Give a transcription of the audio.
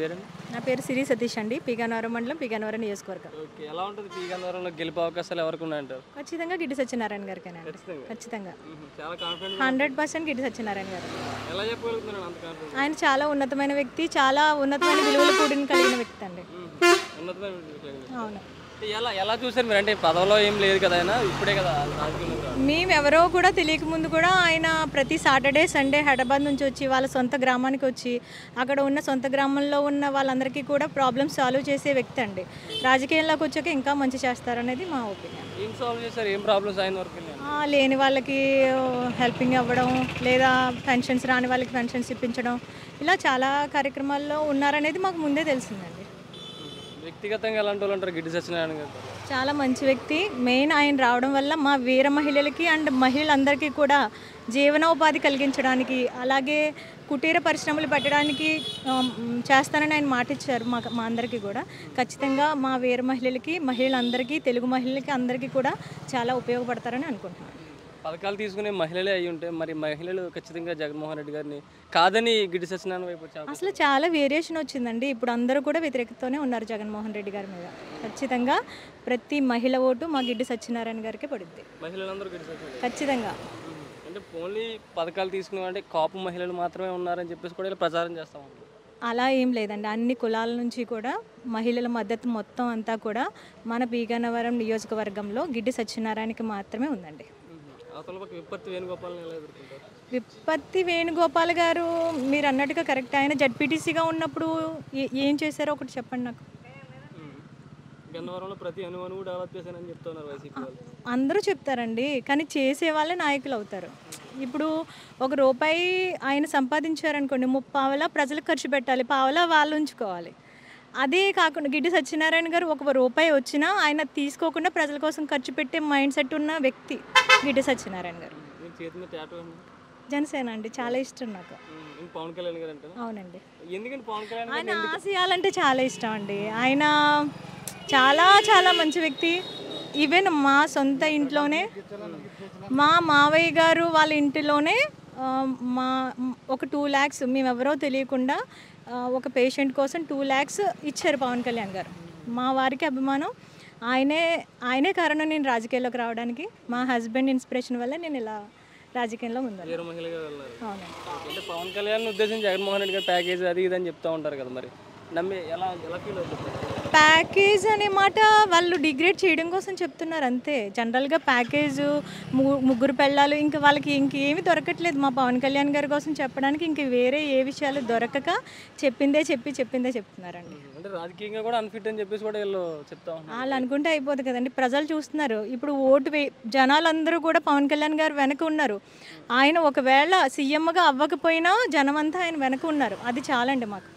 పేరండి? నా పేరు సిరి సతీష్ అండి. పీగన్నవరం మండలం, పీగన్నవరం నియోజకవర్గం. ఓకే. ఎలా ఉంటది పీగన్నవరంలో గెలుపు అవకాశాలు ఎవరికున్నాయంటారు? ఖచ్చితంగా గిడ్డి సత్యనారాయణ గారికేనండి. ఖచ్చితంగా. ఖచ్చితంగా చాలా కాన్ఫిడెంట్‌గా 100% గిడ్డి సత్యనారాయణ గారు. ఎలా చెప్పగలుగుతున్నారండి అంత కాన్ఫిడెంట్? ఆయన చాలా ఉన్నతమైన వ్యక్తి, చాలా ఉన్నతమైన విలువలు కూడిన కలిగిన వ్యక్తి అండి. ఉన్నతమైన విషయం. అవును. ఎలా ఎలా చూసారు మీరు? అంటే పదవిలో ఏం లేదు కదా ఆయన, ఇప్పుడే కదా రాజకీయంలోకి రావడం. మేమెవరో కూడా తెలియక ముందు కూడా ఆయన ప్రతి సాటర్డే, సండే హైదరాబాద్ నుంచి వచ్చి వాళ్ళ సొంత గ్రామానికి వచ్చి అక్కడ ఉన్న సొంత గ్రామంలో ఉన్న వాళ్ళందరికీ కూడా ప్రాబ్లమ్స్ సాల్వ్ చేసే వ్యక్తి అండి. రాజకీయంలోకి వచ్చాక ఇంకా మంచి చేస్తారనేది మా ఒపీనియన్. ఏం సాల్వ్ చేశారు? ఏం ప్రాబ్లమ్స్ ఆయన వరకు వెళ్ళాయి? లేని వాళ్ళకి హెల్పింగ్ అవ్వడం, లేదా పెన్షన్స్ రాని వాళ్ళకి పెన్షన్స్ ఇప్పించడం, ఇలా చాలా కార్యక్రమాల్లో ఉన్నారనేది మాకు ముందే తెలిసిందండి. వ్యక్తిగతంగా ఎలాంటి వాళ్ళు అంటారు గిడ్డి సత్యనారాయణ గారు? చాలా మంచి వ్యక్తి. మెయిన్ ఆయన రావడం వల్ల మా వీర మహిళలకి అండ్ మహిళలందరికీ కూడా జీవనోపాధి కలిగించడానికి, అలాగే కుటీర పరిశ్రమలు పెట్టడానికి చేస్తానని ఆయన మాట ఇచ్చారు మా అందరికీ కూడా. ఖచ్చితంగా మా వీర మహిళలకి, మహిళలందరికీ, తెలుగు మహిళలకి అందరికీ కూడా చాలా ఉపయోగపడతారని అనుకుంటున్నాను. పథకాలు తీసుకునే మహిళలే అయ్యి ఉంటే మరి మహిళలు ఖచ్చితంగా జగన్మోహన్ రెడ్డి గారిని కాదని గిడ్డి సత్యనారాయణ వైపు వచ్చే అవకాశం. అసలు చాలా వేరియేషన్ వచ్చిందండి. ఇప్పుడు అందరూ కూడా వ్యతిరేకతతోనే ఉన్నారు జగన్మోహన్ రెడ్డి గారి మీద. ఖచ్చితంగా ప్రతి మహిళ ఓటు మా గిడ్డి సత్యనారాయణ గారికి పడుద్ది. మహిళలందరూ గిడ్డి సత్యనారాయణ ఖచ్చితంగా. అంటే ఓన్లీ పథకాలు తీసుకునే అంటే కాపు మహిళలు మాత్రమే ఉన్నారని చెప్పేసి కూడా ఇలా ప్రచారం చేస్తాం. అలా ఏం లేదండి. అన్ని కులాల నుంచి కూడా మహిళల మద్దతు మొత్తం అంతా కూడా మన పీగన్నవరం నియోజకవర్గంలో గిడ్డి సత్యనారాయణకి మాత్రమే ఉందండి. అవతల పక్క విపత్తి వేణుగోపాల్ని ఎలా ఎదుర్కొంటారు? విపత్తి వేణుగోపాల్ గారు మీరు అన్నట్టుగా కరెక్ట్. ఆయన జడ్పీటీసీగా ఉన్నప్పుడు ఏం చేశారో ఒకటి చెప్పండి నాకు. గన్నవరంలో ప్రతి అణువు డెవలప్ చేశానని చెప్తున్నారు వైసీపీ వాళ్ళు. అందరూ చెప్తారండి, కానీ చేసే వాళ్ళే నాయకులు అవుతారు. ఇప్పుడు ఒక రూపాయి ఆయన సంపాదించారనుకోండి, ముప్పావలా ప్రజలకు ఖర్చు పెట్టాలి, పావలా వాళ్ళు ఉంచుకోవాలి. అదే కాకుండా గిడ్డి సత్యనారాయణ గారు ఒక రూపాయి వచ్చినా ఆయన తీసుకోకుండా ప్రజల కోసం ఖర్చు పెట్టే మైండ్ సెట్ ఉన్న వ్యక్తి గిడ్డి సత్యనారాయణ గారు. చేతి మీద టాటూ అండి. జనసేన అండి, చాలా ఇష్టం నాకు. పవన్ కళ్యాణ్ గారు అంటే అవునండి. ఎందుకంటే పవన్ కళ్యాణ్ ఆయన ఆశయాలంటే చాలా ఇష్టం అండి. ఆయన చాలా చాలా మంచి వ్యక్తి. ఈవెన్ మా సొంత ఇంట్లోనే మా మావయ్య గారు వాళ్ళ ఇంటిలోనే మా ఒక 2 lakhs మేమెవరో తెలియకుండా ఒక పేషెంట్ కోసం 2 lakhs ఇచ్చారు పవన్ కళ్యాణ్ గారు. మా వారికి అభిమానం. ఆయనే కారణం నేను రాజకీయాల్లోకి రావడానికి. మా హస్బెండ్ ఇన్స్పిరేషన్ వల్ల నేను ఇలా రాజకీయంలో ముందు. అవునండి. అంటే పవన్ కళ్యాణ్ ఉద్దేశం జగన్మోహన్ రెడ్డి గారు ప్యాకేజ్ అది ఇది అని చెప్తూ ఉంటారు కదా, మరి నమ్మి ఎలా ఎలా ఫీల్ అవుతుంది? ప్యాకేజ్ అనే మాట వాళ్ళు డిగ్రేడ్ చేయడం కోసం చెప్తున్నారు అంతే. జనరల్గా ప్యాకేజ్ ముగ్గురు పెళ్ళాలు, ఇంకా వాళ్ళకి ఇంకేమీ దొరకట్లేదు మా పవన్ కళ్యాణ్ గారి కోసం చెప్పడానికి. ఇంక వేరే ఏ విషయాలు దొరకక చెప్పిందే చెప్తున్నారండి. అంటే రాజకీయంగా కూడా అన్ఫిట్ అని చెప్పేసి కూడా వీళ్ళు చెప్తా ఉన్నారు. వాళ్ళు అనుకుంటే అయిపోతుంది కదండి. ప్రజలు చూస్తున్నారు. ఇప్పుడు జనాలందరూ కూడా పవన్ కళ్యాణ్ గారు వెనక ఉన్నారు. ఆయన ఒకవేళ సీఎంగా అవ్వకపోయినా జనమంతా ఆయన వెనక ఉన్నారు. అది చాలండి మాకు.